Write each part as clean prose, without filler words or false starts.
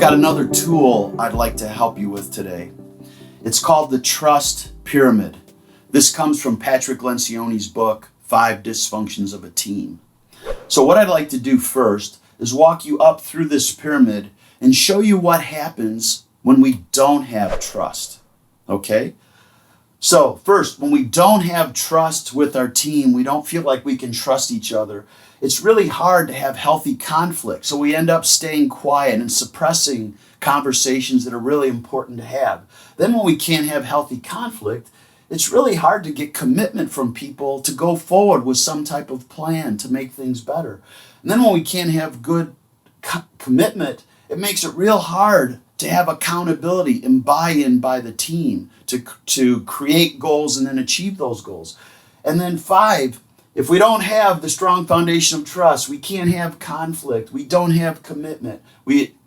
got another tool I'd like to help you with today. It's called the Trust Pyramid. This comes from Patrick Lencioni's book, Five Dysfunctions of a Team. So what I'd like to do first is walk you up through this pyramid and show you what happens when we don't have trust, okay? So first, when we don't have trust with our team, we don't feel like we can trust each other, it's really hard to have healthy conflict. So we end up staying quiet and suppressing conversations that are really important to have. Then when we can't have healthy conflict, it's really hard to get commitment from people to go forward with some type of plan to make things better. And then when we can't have good commitment, it makes it real hard to have accountability and buy-in by the team to create goals and then achieve those goals. And then 5, if we don't have the strong foundation of trust, we can't have conflict, we don't have commitment,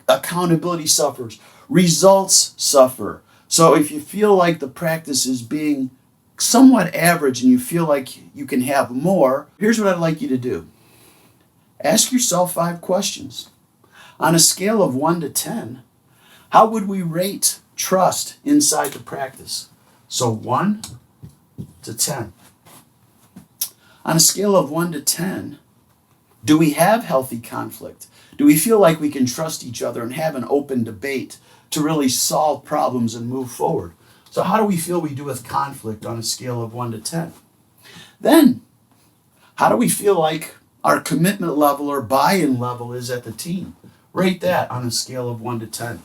accountability suffers, results suffer. So if you feel like the practice is being somewhat average and you feel like you can have more, here's what I'd like you to do. Ask yourself 5 questions. On a scale of 1 to 10, how would we rate trust inside the practice? So 1 to 10. On a scale of 1 to 10, do we have healthy conflict? Do we feel like we can trust each other and have an open debate to really solve problems and move forward? So how do we feel we do with conflict on a scale of 1 to 10? Then, how do we feel like our commitment level or buy-in level is at the team? Rate that on a scale of 1 to 10.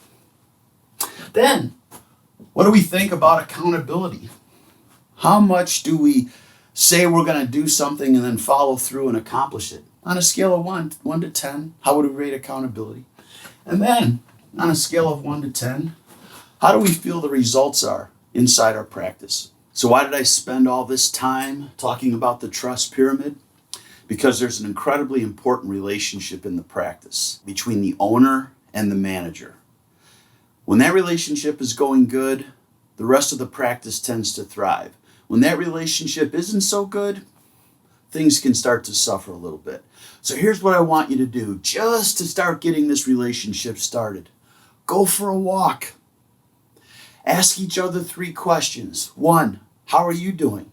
Then, what do we think about accountability? How much do we say we're going to do something and then follow through and accomplish it? On a scale of 1 to 10, how would we rate accountability? And then, on a scale of 1 to 10, how do we feel the results are inside our practice? So why did I spend all this time talking about the trust pyramid? Because there's an incredibly important relationship in the practice between the owner and the manager. When that relationship is going good, the rest of the practice tends to thrive. When that relationship isn't so good, things can start to suffer a little bit. So here's what I want you to do just to start getting this relationship started. Go for a walk. Ask each other 3 questions. 1, how are you doing?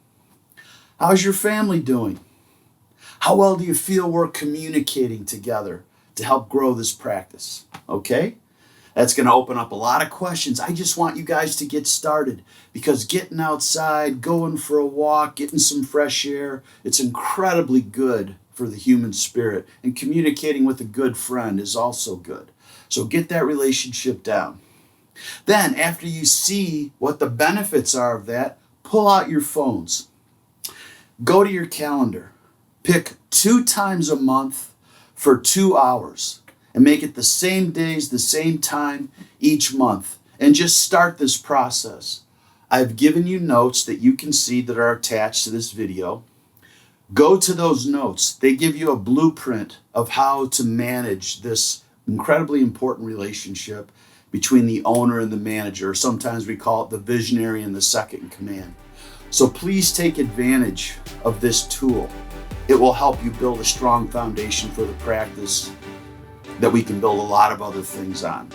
How's your family doing? How well do you feel we're communicating together to help grow this practice? Okay? That's going to open up a lot of questions. I just want you guys to get started because getting outside, going for a walk, getting some fresh air, it's incredibly good for the human spirit. And communicating with a good friend is also good. So get that relationship down. Then, after you see what the benefits are of that, pull out your phones. Go to your calendar. Pick 2 times a month for 2 hours. And make it the same days, the same time each month. And just start this process. I've given you notes that you can see that are attached to this video. Go to those notes. They give you a blueprint of how to manage this incredibly important relationship between the owner and the manager. Sometimes we call it the visionary and the second in command. So please take advantage of this tool. It will help you build a strong foundation for the practice that we can build a lot of other things on.